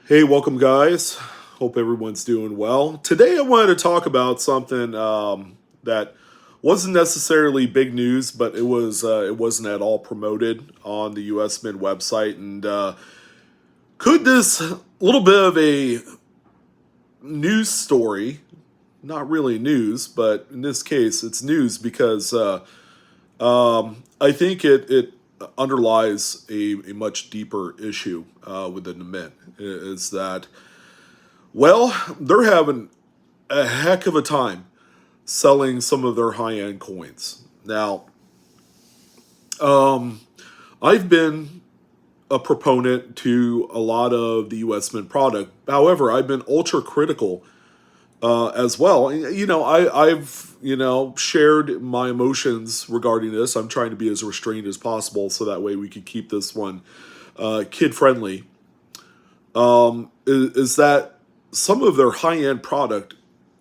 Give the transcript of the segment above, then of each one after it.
Hey, welcome, guys. Hope everyone's doing well. Today, I wanted to talk about something that wasn't necessarily big news, but it wasn't at all promoted on the U.S. Mint website. And could this little bit of a news story, not really news, but in this case, it's news because I think it underlies a much deeper issue within the Mint. Is that well, they're having a heck of a time selling some of their high end coins. Now, I've been a proponent to a lot of the US Mint product. However, I've been ultra critical as well. I've shared my emotions regarding this. I'm trying to be as restrained as possible so that way we could keep this one kid friendly. Is that some of their high end product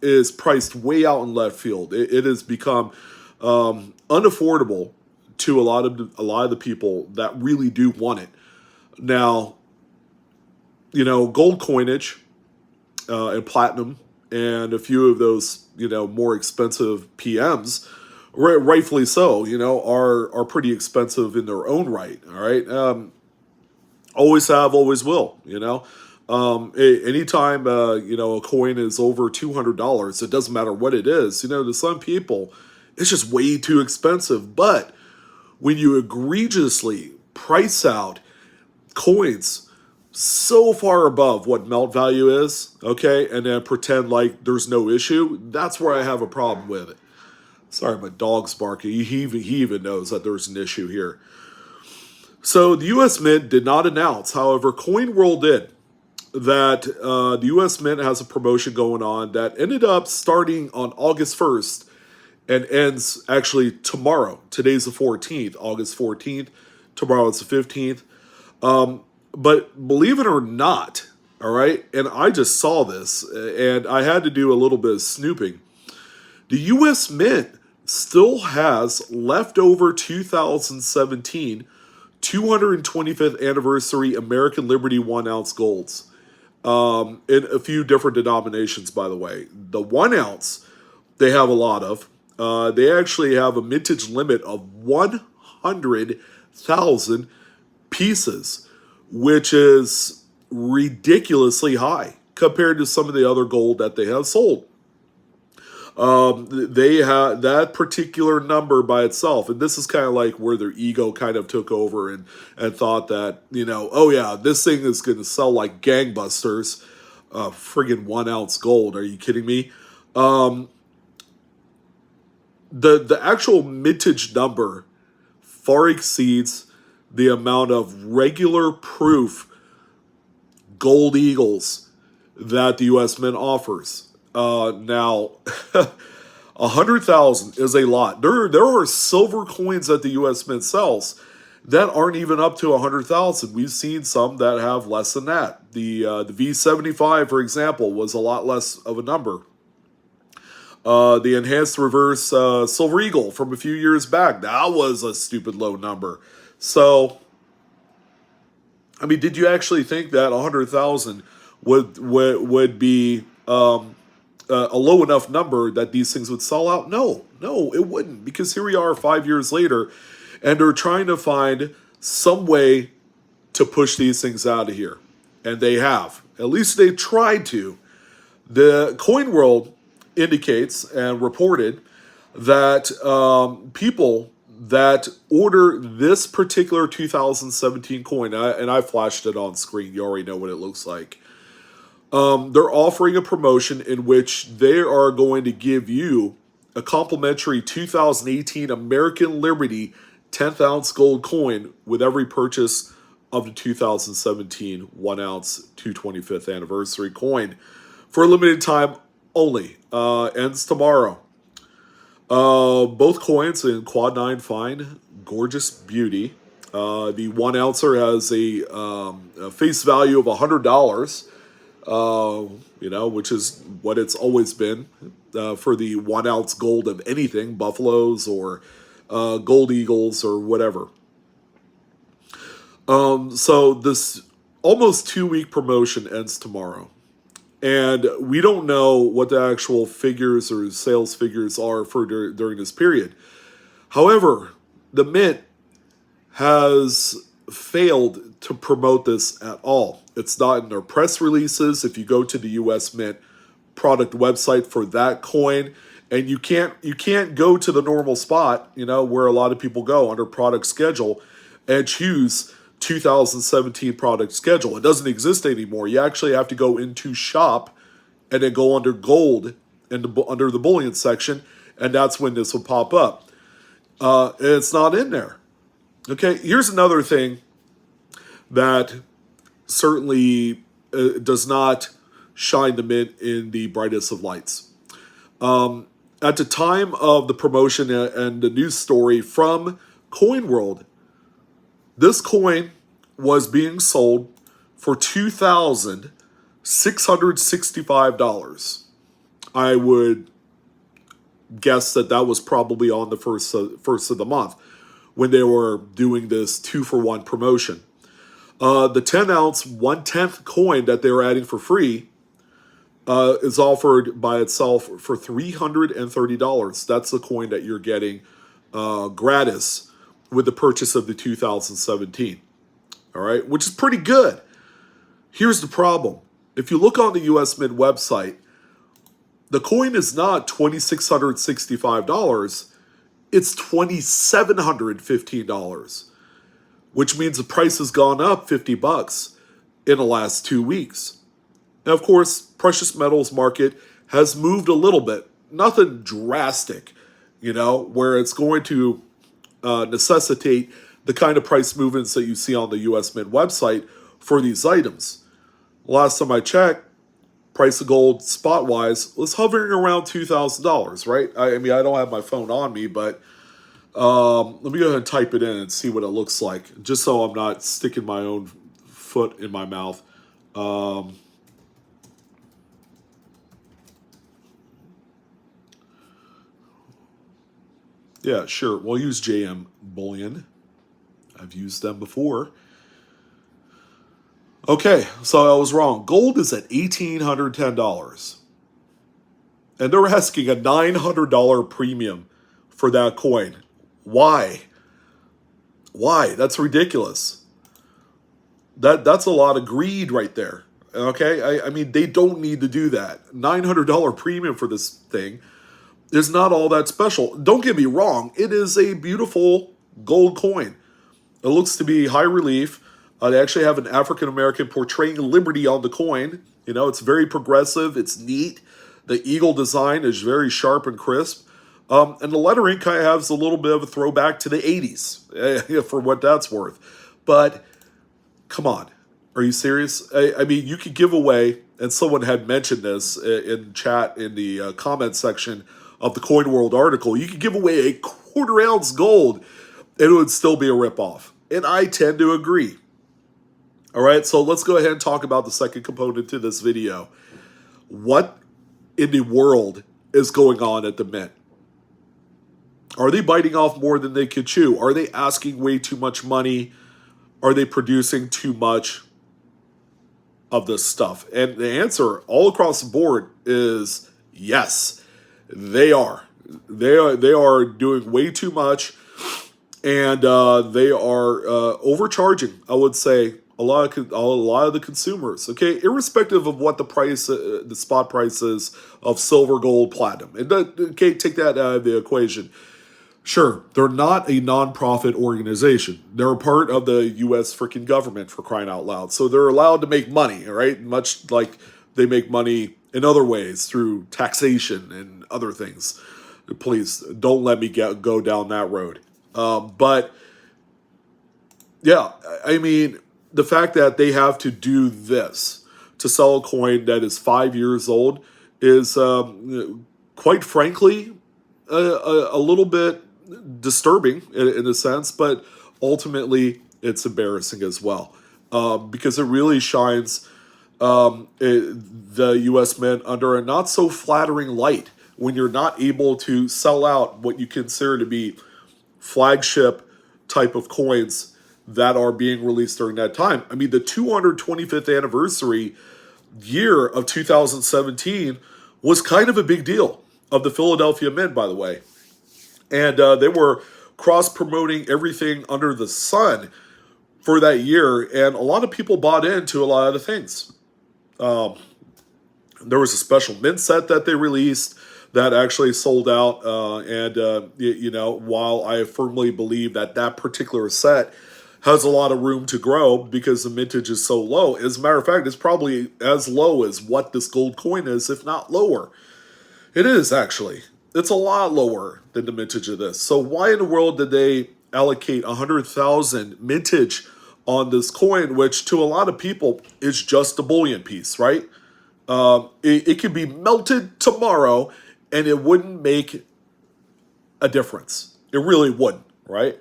is priced way out in left field. It has become unaffordable to a lot of the people that really do want it. Now, gold coinage and platinum and a few of those more expensive PMs, rightfully so, are pretty expensive in their own right. All right, always have, always will. Anytime a coin is over $200, it doesn't matter what it is. To some people, it's just way too expensive. But when you egregiously price out coins so far above what melt value is, okay, and then pretend like there's no issue, that's where I have a problem with it. Sorry, my dog's barking. He even knows that there's an issue here. So the U.S. Mint did not announce, however, CoinWorld did, that the U.S. Mint has a promotion going on that ended up starting on August 1st and ends actually tomorrow. Today's the 14th, August 14th. Tomorrow it's the 15th. But believe it or not, all right, and I just saw this and I had to do a little bit of snooping. The U.S. Mint still has leftover 2017 225th anniversary American Liberty 1 ounce golds in a few different denominations, by the way. The 1 ounce, they have a lot of. They actually have a mintage limit of 100,000 pieces, which is ridiculously high compared to some of the other gold that they have sold. They had that particular number by itself, and this is kind of like where their ego kind of took over and thought that, oh yeah, this thing is going to sell like gangbusters. Friggin' 1 ounce gold. Are you kidding me? The actual mintage number far exceeds the amount of regular proof gold eagles that the U.S. Mint offers. Now, 100,000 is a lot. There are silver coins that the U.S. Mint sells that aren't even up to 100,000. We've seen some that have less than that. The V75, for example, was a lot less of a number. The enhanced reverse Silver Eagle from a few years back, that was a stupid low number. So, I mean, did you actually think that 100,000 would be a low enough number that these things would sell out? No, it wouldn't, because here we are 5 years later, and they're trying to find some way to push these things out of here, and they have. At least they tried to. The Coin World indicates and reported that people that order this particular 2017 coin, and I flashed it on screen, you already know what it looks like. They're offering a promotion in which they are going to give you a complimentary 2018 American Liberty 10th ounce gold coin with every purchase of the 2017 1 ounce 225th anniversary coin for a limited time only. Ends tomorrow. Both coins in quad 9 fine, gorgeous beauty. The 1 ouncer has a face value of $100. Which is what it's always been for the 1 ounce gold of anything, buffaloes or gold eagles or whatever. So this almost 2-week promotion ends tomorrow. And we don't know what the actual figures or sales figures are for during this period. However, the Mint has failed to promote this at all. It's not in their press releases. If you go to the US Mint product website for that coin, and you can't go to the normal spot, where a lot of people go under product schedule and choose 2017 product schedule. It doesn't exist anymore. You actually have to go into shop and then go under gold and under the bullion section, and that's when this will pop up. It's not in there. Okay, here's another thing that certainly does not shine the Mint in the brightest of lights. At the time of the promotion and the news story from Coin World, this coin was being sold for $2,665. I would guess that was probably on the first of the month when they were doing this 2-for-1 promotion. The 10-ounce 1/10 coin that they were adding for free is offered by itself for $330. That's the coin that you're getting gratis with the purchase of the 2017. All right, which is pretty good. Here's the problem. If you look on the US Mint website, the coin is not $2,665. It's $2,715, which means the price has gone up $50 in the last 2 weeks. Now, of course, precious metals market has moved a little bit. Nothing drastic, where it's going to necessitate the kind of price movements that you see on the US Mint website for these items. Last time I checked, price of gold spot-wise was hovering around $2,000, right? I mean, I don't have my phone on me, but let me go ahead and type it in and see what it looks like, just so I'm not sticking my own foot in my mouth. Yeah, sure. We'll use JM Bullion. I've used them before. Okay, so I was wrong. Gold is at $1,810. And they're asking a $900 premium for that coin. Why? Why? That's ridiculous. That's a lot of greed right there. Okay? I mean, they don't need to do that. $900 premium for this thing is not all that special. Don't get me wrong. It is a beautiful gold coin. It looks to be high relief. They actually have an African American portraying liberty on the coin. It's very progressive. It's neat. The eagle design is very sharp and crisp. And the lettering kind of has a little bit of a throwback to the 80s, for what that's worth. But come on. Are you serious? I mean, you could give away, and someone had mentioned this in chat in the comment section of the Coin World article, you could give away a 1/4 ounce gold and it would still be a ripoff. And I tend to agree. All right, so let's go ahead and talk about the second component to this video. What in the world is going on at the Mint? Are they biting off more than they could chew? Are they asking way too much money? Are they producing too much of this stuff? And the answer all across the board is yes. They are. They are doing way too much, and they are overcharging, I would say, a lot of the consumers. Okay, irrespective of what the price, the spot price is of silver, gold, platinum. Okay, take that out of the equation. Sure, they're not a non-profit organization. They're a part of the U.S. freaking government, for crying out loud. So they're allowed to make money, all right? Much like they make money in other ways through taxation and other things. Please don't let me go down that road. But yeah, I mean, the fact that they have to do this to sell a coin that is 5 years old is, quite frankly, a little bit disturbing in a sense, but ultimately it's embarrassing as well, because it really shines the U.S. Mint under a not so flattering light when you're not able to sell out what you consider to be flagship type of coins that are being released during that time. I mean, the 225th anniversary year of 2017 was kind of a big deal of the Philadelphia Mint, by the way. And they were cross-promoting everything under the sun for that year, and a lot of people bought into a lot of the things. There was a special mint set that they released that actually sold out, while I firmly believe that that particular set has a lot of room to grow because the mintage is so low. As a matter of fact, it's probably as low as what this gold coin is, if not lower. It is, actually. It's a lot lower than the mintage of this. So why in the world did they allocate 100,000 mintage on this coin, which to a lot of people is just a bullion piece, right? It could be melted tomorrow and it wouldn't make a difference. It really wouldn't, right?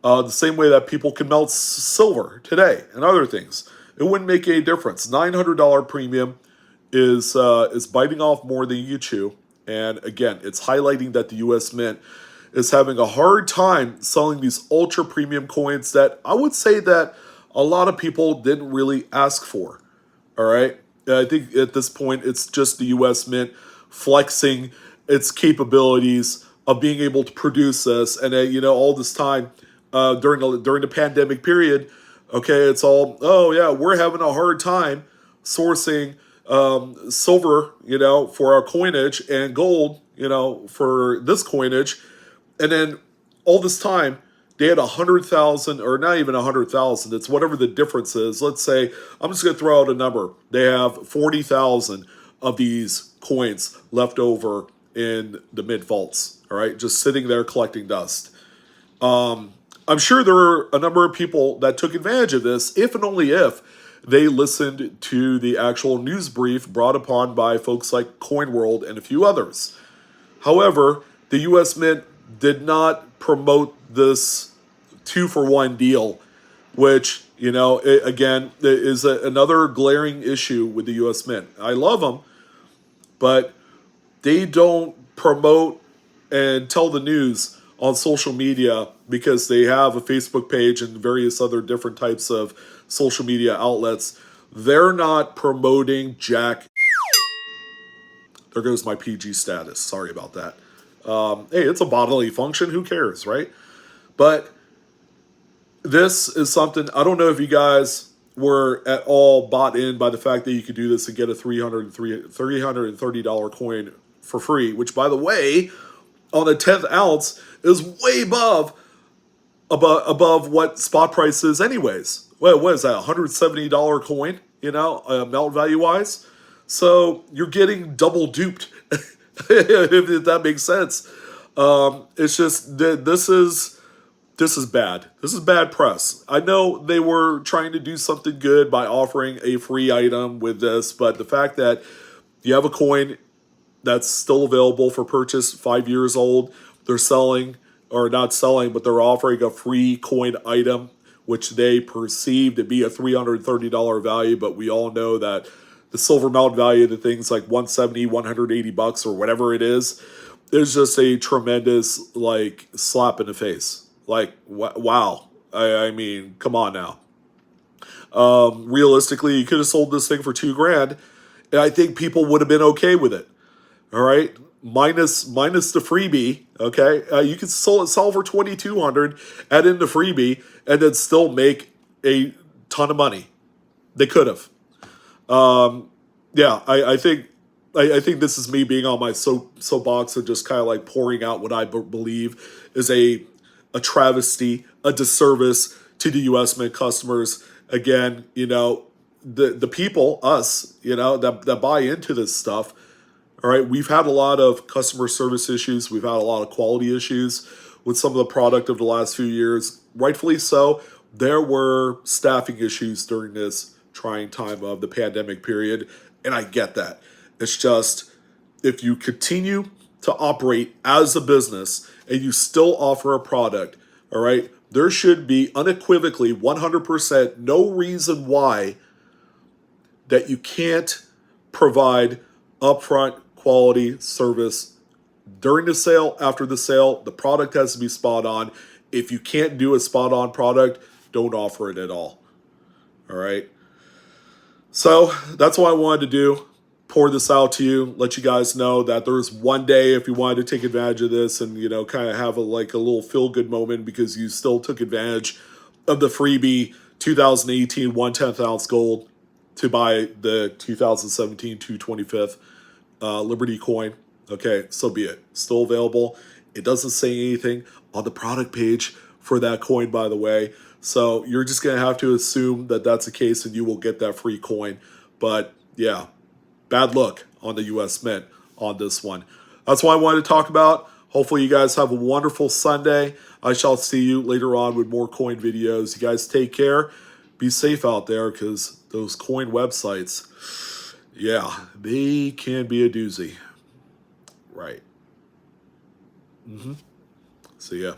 The same way that people can melt silver today and other things. It wouldn't make any difference. $900 premium is biting off more than you chew. And again, it's highlighting that the U.S. Mint is having a hard time selling these ultra premium coins that I would say that a lot of people didn't really ask for. All right. I think at this point, it's just the U.S. Mint flexing its capabilities of being able to produce this. And, all this time during the pandemic period, okay, it's all, oh, yeah, we're having a hard time sourcing silver, for our coinage and gold, for this coinage. And then all this time, they had 100,000, or not even 100,000. It's whatever the difference is. Let's say, I'm just going to throw out a number. They have 40,000 of these coins left over in the mid vaults. All right, just sitting there collecting dust. I'm sure there are a number of people that took advantage of this, if and only if they listened to the actual news brief brought upon by folks like CoinWorld and a few others. However, the U.S. Mint did not promote this 2-for-1 deal, which, again, is another glaring issue with the U.S. Mint. I love them, but they don't promote and tell the news on social media because they have a Facebook page and various other different types of social media outlets. They're not promoting jack. There goes my PG status. Sorry about that. Hey, it's a bodily function. Who cares, right? But this is something, I don't know if you guys were at all bought in by the fact that you could do this and get a $330 coin for free, which, by the way, on a 10th ounce is way above what spot price is anyways. What is that, $170 coin, melt value-wise? So you're getting double duped, if that makes sense. It's just, this is bad. This is bad press. I know they were trying to do something good by offering a free item with this, but the fact that you have a coin that's still available for purchase, 5 years old, they're selling, or not selling, but they're offering a free coin item, which they perceive to be a $330 value, but we all know that the silver melt value to things like $170, $180 or whatever it is just a tremendous slap in the face. Wow. I mean, come on now. Realistically, you could have sold this thing for $2,000, and I think people would have been okay with it. All right, minus the freebie. Okay, you could sell for $2,200, add in the freebie, and then still make a ton of money. They could have. I think this is me being on my soapbox and just kind of pouring out what I believe is a travesty, a disservice to the U.S. Mint customers. Again, the people, us, that buy into this stuff. All right, we've had a lot of customer service issues. We've had a lot of quality issues with some of the product of the last few years. Rightfully so. There were staffing issues during this trying time of the pandemic period, and I get that. It's just, if you continue to operate as a business and you still offer a product, all right, there should be unequivocally 100% no reason why that you can't provide upfront quality service during the sale, after the sale. The product has to be spot on. If you can't do a spot on product, don't offer it at all. All right. So that's what I wanted to do. Pour this out to you, let you guys know that there's one day if you wanted to take advantage of this and, you know, kind of have a little feel good moment because you still took advantage of the freebie 2018 1/10 ounce gold to buy the 2017 225th Liberty coin. Okay, so be it. Still available. It doesn't say anything on the product page for that coin, by the way. So you're just going to have to assume that that's the case and you will get that free coin. But yeah, bad luck on the US Mint on this one. That's what I wanted to talk about. Hopefully you guys have a wonderful Sunday. I shall see you later on with more coin videos. You guys take care. Be safe out there because those coin websites, yeah, they can be a doozy. Right. See ya.